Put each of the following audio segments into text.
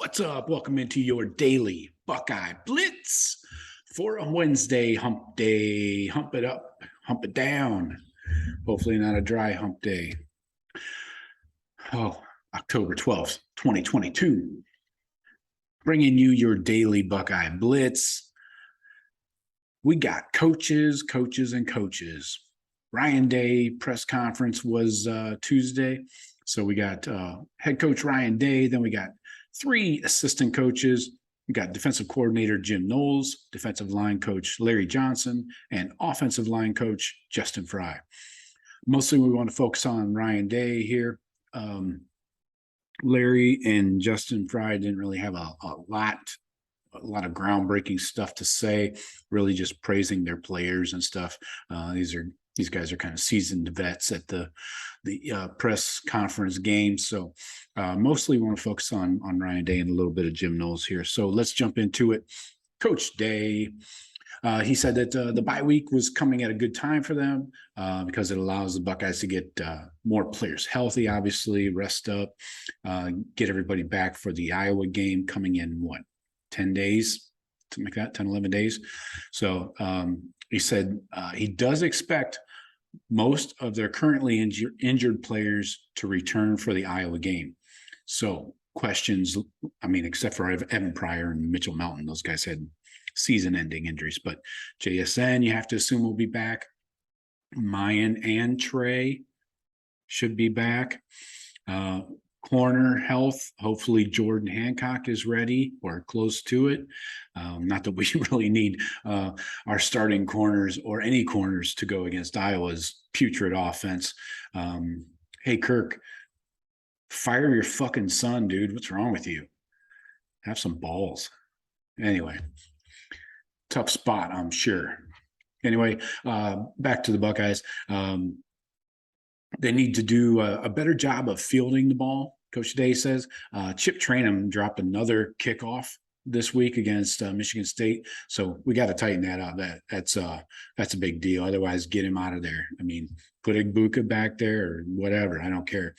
What's up? Welcome into your daily Buckeye Blitz for a Wednesday hump day. Hump it up, hump it down. Hopefully not a dry hump day. October 12th, 2022. Bringing you your daily Buckeye Blitz. We got coaches. Ryan Day press conference was Tuesday. So we got head coach Ryan Day. Then we got 3 assistant coaches. We got defensive coordinator Jim Knowles, defensive line coach Larry Johnson, and offensive line coach Justin Frye. Mostly we want to focus on Ryan Day here. Larry and Justin Frye didn't really have a lot of groundbreaking stuff to say, really just praising their players and stuff. These guys are kind of seasoned vets at the press conference games. So mostly we want to focus on Ryan Day and a little bit of Jim Knowles here. So let's jump into it. Coach Day, he said that the bye week was coming at a good time for them because it allows the Buckeyes to get more players healthy, obviously, rest up, get everybody back for the Iowa game coming in, 10 days, something like that, 10, 11 days. So he said he does expect most of their currently injured players to return for the Iowa game. So questions, except for Evan Pryor and Mitchell Melton, those guys had season-ending injuries. But JSN, you have to assume will be back. Mayan and Trey should be back. Corner health, hopefully Jordan Hancock is ready or close to it. Not that we really need our starting corners or any corners to go against Iowa's putrid offense. Hey, Kirk, fire your fucking son, dude. What's wrong with you? Have some balls. Anyway, tough spot, I'm sure. Anyway, back to the Buckeyes. They need to do a better job of fielding the ball, Coach Day says. Chip Trainum dropped another kickoff this week against Michigan State, so we got to tighten that up. That's a big deal. Otherwise, get him out of there. Put Igbuka back there or whatever. I don't care.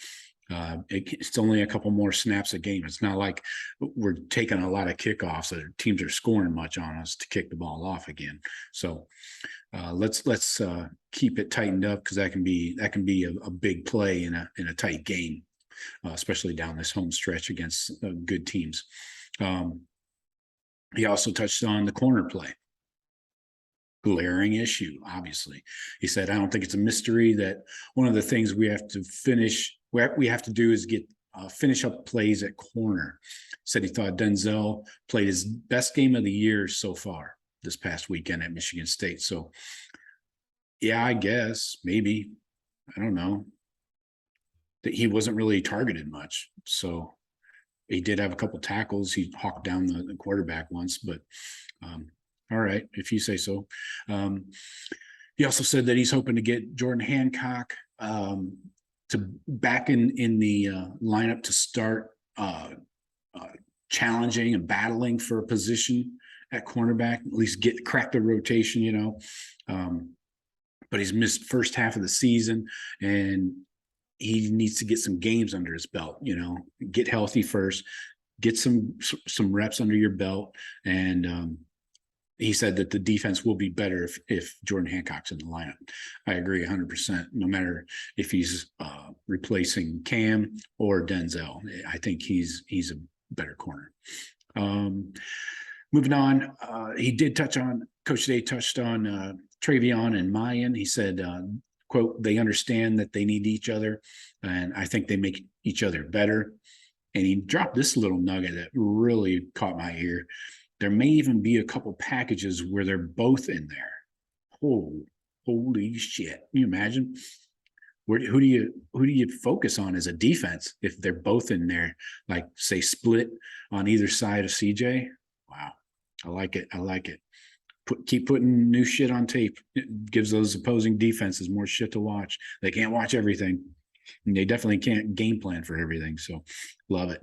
It's only a couple more snaps a game. It's not like we're taking a lot of kickoffs that teams are scoring much on us to kick the ball off again. So let's keep it tightened up, because that can be a big play in a tight game, especially down this home stretch against good teams. He also touched on the corner play. Glaring issue, obviously. He said, I don't think it's a mystery that one of the things we have to do is get finish up plays at corner. Said he thought Denzel played his best game of the year so far this past weekend at Michigan State. So, yeah, I guess, maybe, I don't know, that he wasn't really targeted much. So he did have a couple tackles. He hawked down the quarterback once, but all right, if you say so. He also said that he's hoping to get Jordan Hancock to back in the lineup to start challenging and battling for a position at cornerback, at least crack the rotation, but he's missed first half of the season, and he needs to get some games under his belt, get healthy first, get some reps under your belt. And he said that the defense will be better if Jordan Hancock's in the lineup. I agree 100%, no matter if he's replacing Cam or Denzel. I think he's a better corner. Moving on, Coach Day touched on Travion and Mayan. He said, quote, they understand that they need each other, and I think they make each other better. And he dropped this little nugget that really caught my ear. There may even be a couple packages where they're both in there. Holy shit. Can you imagine? Who do you focus on as a defense if they're both in there, like, say, split on either side of CJ? Wow. I like it. Keep putting new shit on tape. It gives those opposing defenses more shit to watch. They can't watch everything, and they definitely can't game plan for everything. So love it.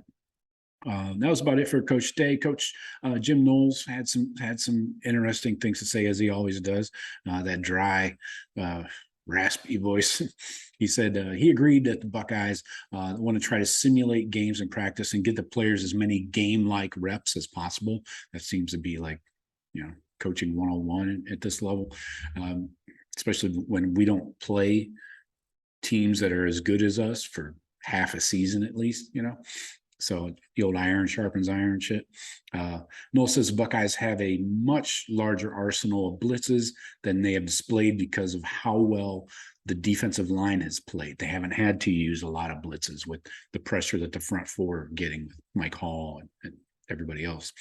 That was about it for Coach Day. Coach Jim Knowles had some interesting things to say, as he always does. That dry raspy voice. He said he agreed that the Buckeyes want to try to simulate games in practice and get the players as many game-like reps as possible. That seems to be like, coaching 101 at this level, especially when we don't play teams that are as good as us for half a season at least, So the old iron sharpens iron shit. Knowles says the Buckeyes have a much larger arsenal of blitzes than they have displayed because of how well the defensive line has played. They haven't had to use a lot of blitzes with the pressure that the front four are getting with Mike Hall and everybody else.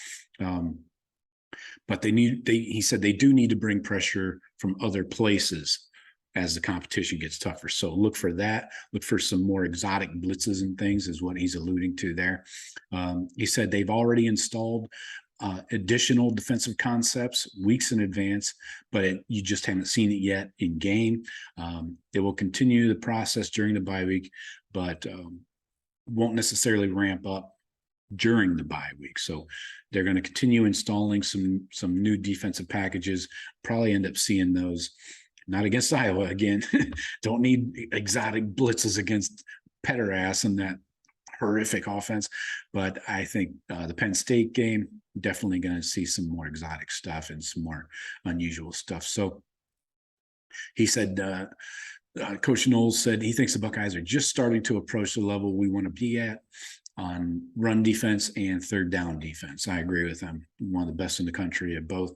But he said they do need to bring pressure from other places as the competition gets tougher. So look for that. Look for some more exotic blitzes and things is what he's alluding to there. He said they've already installed additional defensive concepts weeks in advance, but you just haven't seen it yet in game. It will continue the process during the bye week, but won't necessarily ramp up during the bye week. So they're going to continue installing some new defensive packages, probably end up seeing those. Not against Iowa again. Don't need exotic blitzes against Petterass and that horrific offense. But I think the Penn State game, definitely going to see some more exotic stuff and some more unusual stuff. So he said, Coach Knowles said he thinks the Buckeyes are just starting to approach the level we want to be at on run defense and third down defense. I agree with him. One of the best in the country at both.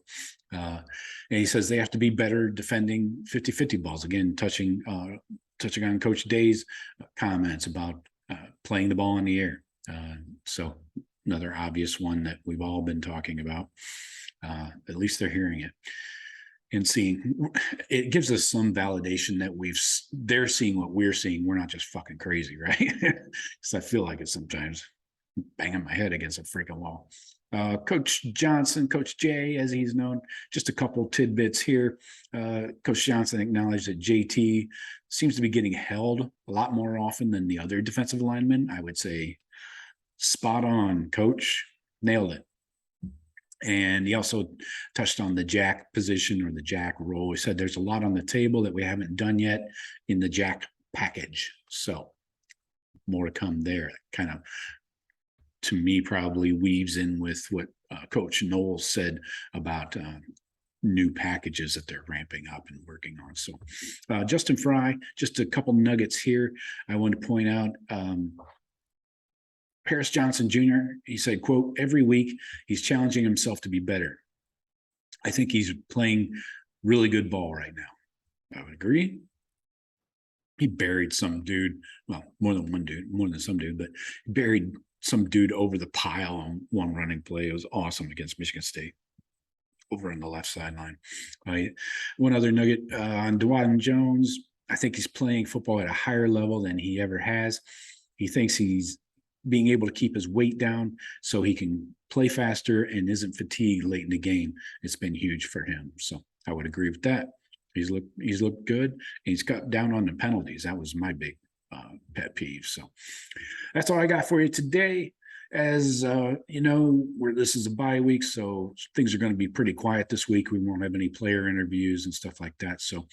And he says they have to be better defending 50-50 balls. Again, touching on Coach Day's comments about playing the ball in the air. So another obvious one that we've all been talking about. At least they're hearing it and seeing. It gives us some validation that they're seeing what we're seeing. We're not just fucking crazy, right? Because I feel like it sometimes, banging my head against a freaking wall. Coach Johnson, Coach J, as he's known, just a couple tidbits here. Coach Johnson acknowledged that JT seems to be getting held a lot more often than the other defensive linemen. I would say spot on, Coach. Nailed it. And he also touched on the jack position or the jack role. He said there's a lot on the table that we haven't done yet in the jack package. So more to come there. Kind of, to me, probably weaves in with what Coach Knowles said about new packages that they're ramping up and working on. So Justin Frye, just a couple nuggets here. I want to point out Paris Johnson Jr., he said, quote, every week he's challenging himself to be better. I think he's playing really good ball right now. I would agree. He buried some dude, well, more than some dude, but he buried some dude over the pile on one running play. It was awesome against Michigan State over on the left sideline. One other nugget on Dwayne Jones. I think he's playing football at a higher level than he ever has. He thinks he's being able to keep his weight down so he can play faster and isn't fatigued late in the game. It's been huge for him. So I would agree with that. He's looked good, and he's cut down on the penalties. That was my big pet peeve. So that's all I got for you today. As this is a bye week, so things are going to be pretty quiet this week. We won't have any player interviews and stuff like that. So,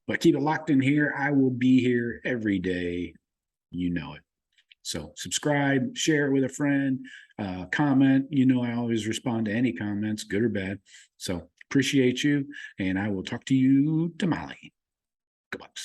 but keep it locked in here. I will be here every day. You know it. So subscribe, share it with a friend, comment. I always respond to any comments, good or bad. So appreciate you, and I will talk to you tomorrow. Good luck.